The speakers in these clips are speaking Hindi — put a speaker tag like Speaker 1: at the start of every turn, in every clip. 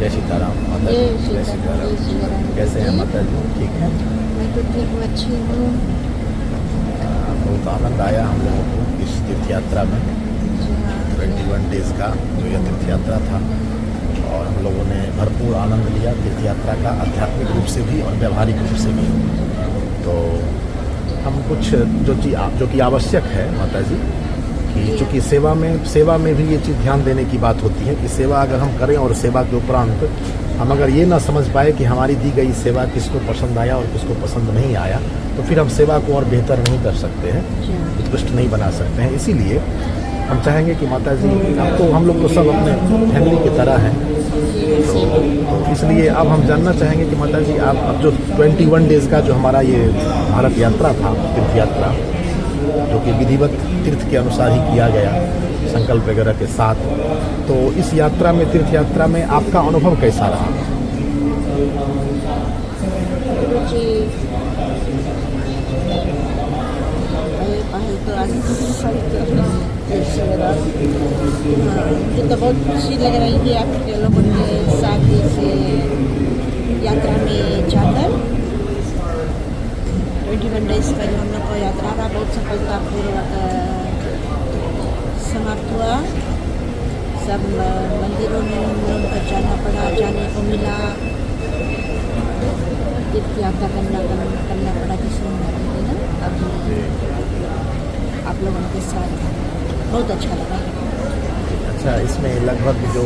Speaker 1: जय सीताराम माता जी। जय सीताराम। कैसे हैं माता जी? ठीक है।
Speaker 2: मैं तो ठीक हूँ, अच्छी हूँ।
Speaker 1: बहुत आनंद आया हम लोगों को इस तीर्थ यात्रा में। 21 डेज़ का जो यह तीर्थ यात्रा था और हम लोगों ने भरपूर आनंद लिया तीर्थ यात्रा का, आध्यात्मिक रूप से भी और व्यावहारिक रूप से भी। तो हम कुछ जो कि आवश्यक है माता जी कि चूँकि सेवा में भी ये चीज़ ध्यान देने की बात होती है कि सेवा अगर हम करें और सेवा के उपरांत हम अगर ये ना समझ पाए कि हमारी दी गई सेवा किसको पसंद आया और किसको पसंद नहीं आया, तो फिर हम सेवा को और बेहतर नहीं कर सकते हैं, उत्कृष्ट नहीं बना सकते हैं। इसीलिए हम चाहेंगे कि माता जी, अब तो हम लोग तो सब अपने फैमिली की तरह हैं, तो इसलिए अब हम जानना चाहेंगे कि माता जी आप अब जो 21 डेज़ का जो हमारा ये भारत यात्रा था, तीर्थ यात्रा, जो कि विधिवत तीर्थ के अनुसार ही किया गया, संकल्प वगैरह के साथ, तो इस यात्रा में, तीर्थ यात्रा में आपका अनुभव कैसा रहा?
Speaker 2: मुझे तो बहुत खुशी लग रही है आप लोगों के साथ इस यात्रा में जाकर। 21 डेज़ का जो हम लोग का यात्रा था बहुत सफलतापूर्वक समाप्त हुआ। सब मंदिरों में हम लोगों को जाने को मिला, तीर्थ यात्रा करना पड़ा जिसमें ना आप लोगों के साथ बहुत अच्छा लगा।
Speaker 1: अच्छा, इसमें लगभग जो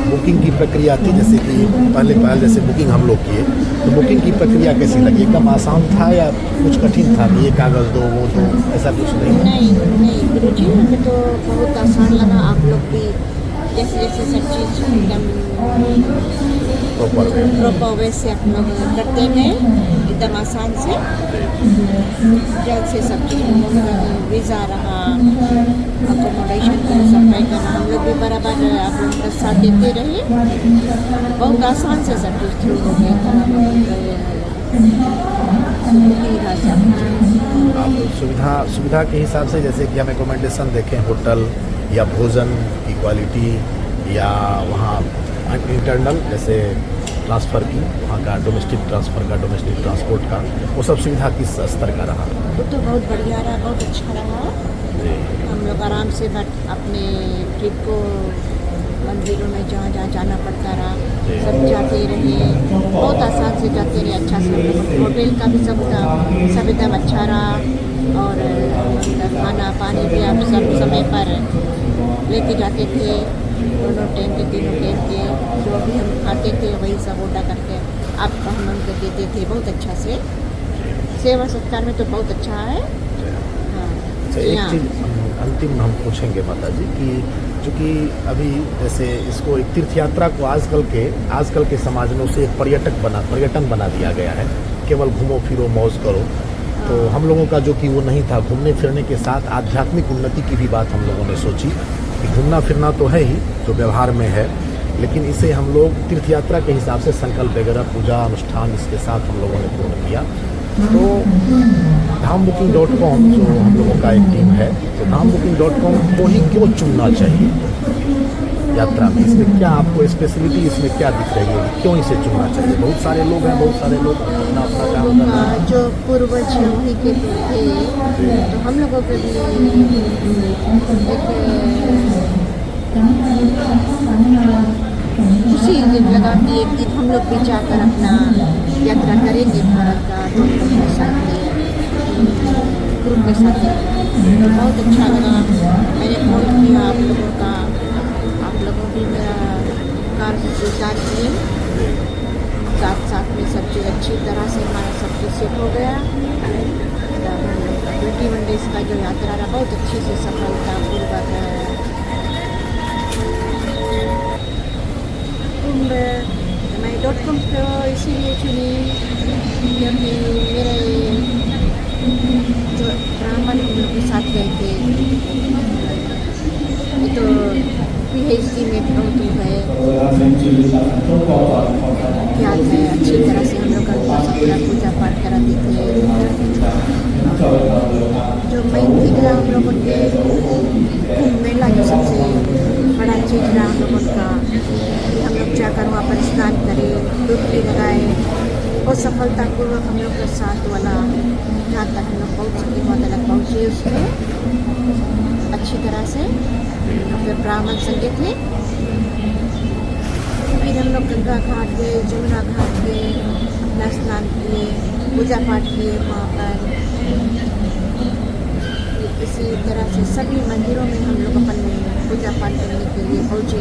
Speaker 1: बुकिंग की प्रक्रिया थी, जैसे कि पहले जैसे बुकिंग हम लोग किए, तो बुकिंग की प्रक्रिया कैसी लगी? एकदम आसान था या कुछ कठिन था कि ये कागज़ दो वो दो, ऐसा कुछ नहीं?
Speaker 2: नहीं गुरुजी, हमें तो बहुत आसान लगा। आप लोग भी जैसे सब चीज़ एकदम प्रॉपर वे से आप लोग करते हैं, एकदम आसान से, जल्द से सब चीज़ वीज़ा रहा, अकोमोडेशन का सफाई करना, हम लोग भी बराबर आप लोगों का साथ देते रहे। बहुत आसान से सब चीज़ थ्रू हो गया था।
Speaker 1: आप सुविधा के हिसाब से, जैसे कि हम एकोमोडेशन देखें, होटल या भोजन की क्वालिटी या वहाँ इंटरनल जैसे ट्रांसफ़र की, वहाँ का डोमेस्टिक ट्रांसपोर्ट का, वो सब सुविधा किस स्तर का रहा?
Speaker 2: वो तो बहुत बढ़िया रहा, बहुत अच्छा रहा। हम लोग आराम से अपने ट्रिप को मंदिरों में जहाँ जाना पड़ता रहा सब जाते रहे, बहुत आसान से जाते रहे। अच्छा से होटल का भी सब एकदम अच्छा रहा और खाना पानी भी आप सब समय पर लेके जाते थे। दोनों टाइम के, तीनों टाइम के जो भी हम खाते थे वही सब ऑर्डर करके आपको हम उनको देते थे। बहुत अच्छा से सेवा सत्कार में तो बहुत अच्छा है।
Speaker 1: एक चीज़ अंतिम हम पूछेंगे माता जी कि चूँकि अभी जैसे इसको एक तीर्थ यात्रा को आजकल के समाज में उसे एक पर्यटन बना दिया गया है, केवल घूमो फिरो मौज करो। तो हम लोगों का जो कि वो नहीं था, घूमने फिरने के साथ आध्यात्मिक उन्नति की भी बात हम लोगों ने सोची कि घूमना फिरना तो है ही जो व्यवहार में है, लेकिन इसे हम लोग तीर्थ यात्रा के हिसाब से संकल्प वगैरह, पूजा अनुष्ठान इसके साथ हम लोगों ने पूर्ण किया। तो धामबुकिंग.com जो हम लोगों का एक टीम है, तो धामबुकिंग.com को ही क्यों चुनना चाहिए यात्रा में? इसमें क्या आपको स्पेशलिटी इसमें क्या दिख रही है, क्यों इसे चुनना चाहिए? बहुत सारे लोग हैं, बहुत सारे लोग अपना काम कर रहे हैं।
Speaker 2: जो पूर्वज वहीं के थे, तो हम लोगों के लिए खुशी लगा कि एक दिन हम लोग भी जाकर अपना यात्रा करेंगे भारत का ग्रुप के साथ। बहुत अच्छा लगा। मैंने फोन किया आप लोगों का, आप लोगों भी मेरा कार्य स्वीकार किए। साथ में सब चीज़ अच्छी तरह से हमारा सब चीज़ सेट हो गया। 21 डेज़ का जो यात्रा रहा बहुत अच्छे से सफलतापूर्वक मैं .com को इसीलिए चुनी क्योंकि मेरे जो ब्राह्मण हम लोग के साथ गए थे, ये तो PhD में बहुत है, क्या है, अच्छी तरह से हम लोग का पूजा पाठ कराते थे। जो मेन चीज़ रहा हम लोगों के कुंभ मेला, जो सबसे बड़ा चीज़ रहा हम लोगों का, कि हम लोग जाकर वहाँ पर स्नान करें, डुबकी लगाए, और सफलतापूर्वक हम लोग का साथ वाला जहाँ तक हम लोग पहुँच सके वहाँ तक पहुँचे उसमें अच्छी तरह से। और फिर ब्राह्मण संगे थे, फिर हम लोग गंगा घाट गए, जमुना घाट गए, अपना स्नान किए, पूजा पाठ किए वहाँ पर। इसी तरह से सभी मंदिरों में हम लोग अपन पूजा पाठ करने के लिए पहुँचे,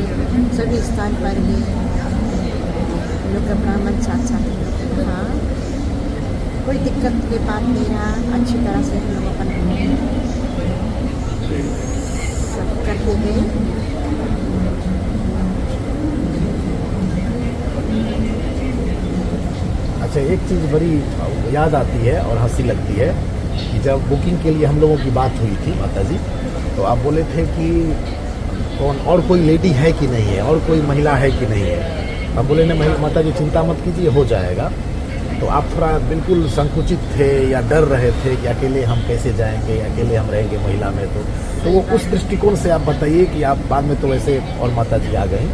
Speaker 2: सभी स्थान पर गए। हम लोग का ब्राह्मण साथ साथ हम लोग के रहा, कोई दिक्कत की बात नहीं रहा, अच्छी तरह से हम लोग अपन सब करते गए।
Speaker 1: अच्छा, एक चीज़ बड़ी याद आती है और हंसी लगती है कि जब बुकिंग के लिए हम लोगों की बात हुई थी माता जी, तो आप बोले थे कि कौन और कोई लेडी है कि नहीं है, और कोई महिला है कि नहीं है। हम बोले ना माता जी चिंता मत कीजिए, हो जाएगा। तो आप थोड़ा बिल्कुल संकुचित थे या डर रहे थे कि अकेले हम कैसे जाएंगे, अकेले हम रहेंगे महिला में। तो वो उस दृष्टिकोण से आप बताइए कि आप बाद में तो वैसे और माता जी आ गई,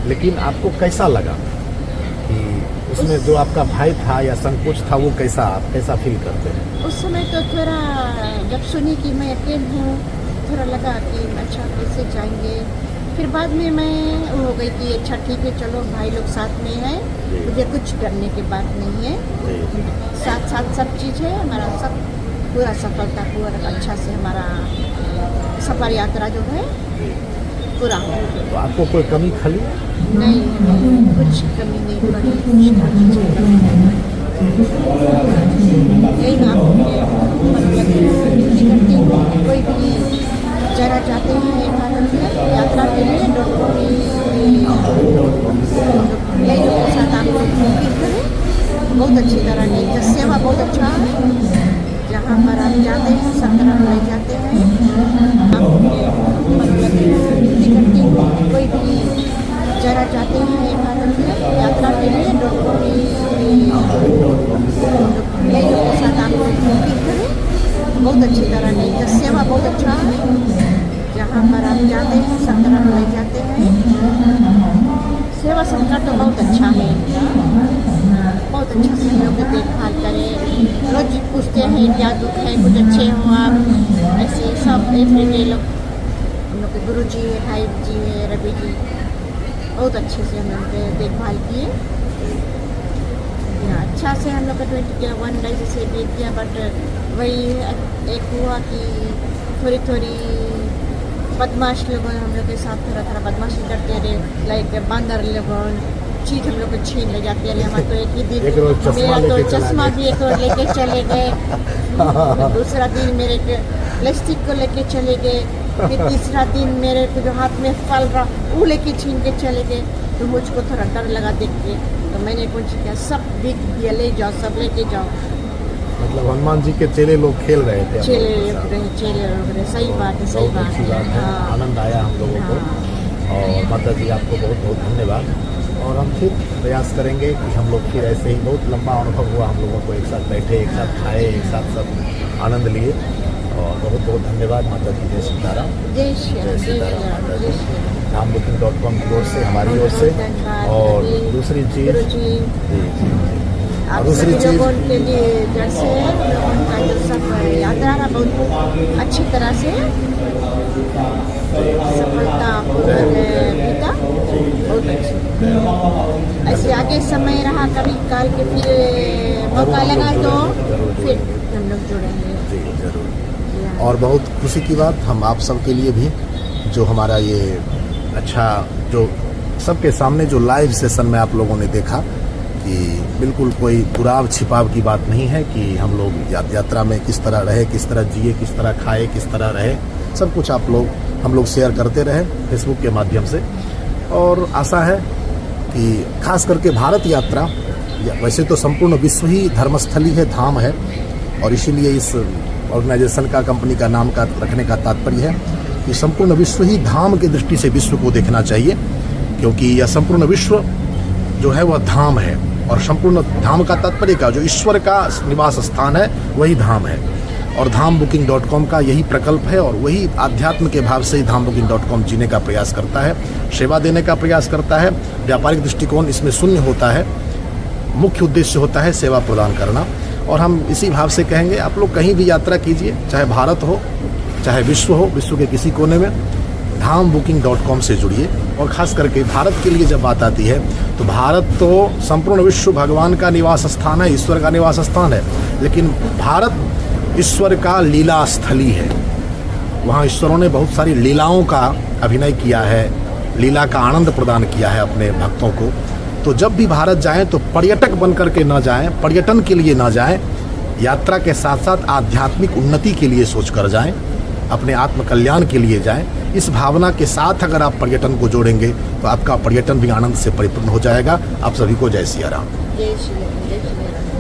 Speaker 1: लेकिन आपको कैसा लगा कि उसमें जो आपका भाई था या संकोच था, वो कैसा आप कैसा फील करते हैं?
Speaker 2: उस समय तो थोड़ा जब सुनी कि मैं अकेले हूँ, थोड़ा लगा कि अच्छा कैसे जाएंगे। फिर बाद में मैं हो गई कि अच्छा ठीक है, चलो भाई लोग साथ में हैं, मुझे कुछ डरने की बात नहीं है। साथ साथ सब चीज़ है, हमारा सब पूरा सफलता पूरा अच्छा से हमारा सफर यात्रा जो है पूरा हो।
Speaker 1: तो आपको कोई कमी खली?
Speaker 2: नहीं, कुछ कमी नहीं पड़ी, यही ना कोई भी जरा जाते हैं भारत में यात्रा के लिए, यही लोगों के साथ आप लोग बुकिंग करें, बहुत अच्छी तरह की सेवा बहुत अच्छा है। जहाँ पर आप जाते हैं सब तरह ले जाते हैं, आप कोई भी जरा जाते हैं भारत में यात्रा के लिए, यही लोगों के साथ आप लोग बुकिंग करें, बहुत अच्छी तरह की सेवा बहुत अच्छा है। जहाँ पर आप जाते हैं सब तरह ले जाते हैं, सेवा संस्कार तो बहुत अच्छा है इनका, बहुत अच्छा से हम लोग की देखभाल करें। रोज पूछते हैं क्या दुख है, कुछ अच्छे हो आप, ऐसे सब एवरीडे लोग हम लोग के गुरु जी है, भाई जी है, रवि जी, बहुत अच्छे से हम लोग के देखभाल किए। अच्छा से हम लोग का 21 डेज से बीत गया, बट वही एक हुआ कि थोड़ी बदमाश लोगों हम लोग के साथ थोड़ा बदमाशी करते रहे, लाइक बंदर लोगों चीज़ हम लोग को छीन ले जाते रहे। हमारे तो एक ही दिन मेरा तो चश्मा भी एक और लेके चले गए, दूसरा दिन मेरे प्लास्टिक को लेके चले गए, फिर तीसरा दिन मेरे को जो हाथ में फल रहा वो लेके छीन के चले गए। तो मुझको थोड़ा डर लगा देख के, तो मैंने कुछ किया, सब बिग दिया, ले जाओ, सब लेके जाओ।
Speaker 1: मतलब हनुमान जी के चेले लोग खेल रहे थे,
Speaker 2: चेले लोग रहे, सही बात है, सही बात है।
Speaker 1: आनंद आया हम लोगों को। और माता जी आपको बहुत बहुत धन्यवाद। और हम फिर प्रयास करेंगे कि हम लोग फिर ऐसे ही, बहुत लंबा अनुभव हुआ हम लोगों को, एक साथ बैठे, एक साथ खाए, एक साथ सब आनंद लिए। और बहुत बहुत धन्यवाद माता जी। जय सीताराम, जय सीताराम माता जी। धामबुकिंग.com की ओर से, हमारी ओर से। और दूसरी चीज़
Speaker 2: आप सभी लोगों के लिए जैसे उनका जो सब यात्रा रहा बहुत अच्छी तरह से सफलता बीता, बहुत अच्छी। ऐसे आगे समय रहा, कभी काल के फिर मौका लगा तो फिर हम लोग जुड़ेंगे।
Speaker 1: जरूर। और बहुत खुशी की बात हम आप सब के लिए भी, जो हमारा ये अच्छा जो सबके सामने जो लाइव सेशन में आप लोगों ने देखा कि बिल्कुल कोई दुराव छिपाव की बात नहीं है कि हम लोग यात्रा में किस तरह रहे, किस तरह जिए, किस तरह खाए, किस तरह रहे, सब कुछ हम लोग शेयर करते रहे फेसबुक के माध्यम से। और आशा है कि खास करके भारत यात्रा, वैसे तो संपूर्ण विश्व ही धर्मस्थली है, धाम है, और इसीलिए इस ऑर्गेनाइजेशन का, कंपनी का नाम का रखने का तात्पर्य है कि संपूर्ण विश्व ही धाम की दृष्टि से विश्व को देखना चाहिए, क्योंकि यह संपूर्ण विश्व जो है वह धाम है। और संपूर्ण धाम का तात्पर्य का, जो ईश्वर का निवास स्थान है वही धाम है। और धामबुकिंग.com का यही प्रकल्प है और वही आध्यात्म के भाव से ही धामबुकिंग.com जीने का प्रयास करता है, सेवा देने का प्रयास करता है। व्यापारिक दृष्टिकोण इसमें शून्य होता है, मुख्य उद्देश्य होता है सेवा प्रदान करना। और हम इसी भाव से कहेंगे आप लोग कहीं भी यात्रा कीजिए, चाहे भारत हो चाहे विश्व हो, विश्व के किसी कोने में धामबुकिंग.com से जुड़िए। और ख़ास करके भारत के लिए जब बात आती है तो भारत तो संपूर्ण विश्व भगवान का निवास स्थान है, ईश्वर का निवास स्थान है, लेकिन भारत ईश्वर का लीला स्थली है। वहाँ ईश्वरों ने बहुत सारी लीलाओं का अभिनय किया है, लीला का आनंद प्रदान किया है अपने भक्तों को। तो जब भी भारत जाएं तो पर्यटक बन करके न जाएं, पर्यटन के लिए न जाएं, यात्रा के साथ साथ आध्यात्मिक उन्नति के लिए सोच कर जाएं, अपने आत्म कल्याण के लिए जाएं। इस भावना के साथ अगर आप पर्यटन को जोड़ेंगे तो आपका पर्यटन भी आनंद से परिपूर्ण हो जाएगा। आप सभी को जय सिया राम।
Speaker 2: जय श्री राम, जय श्री राम।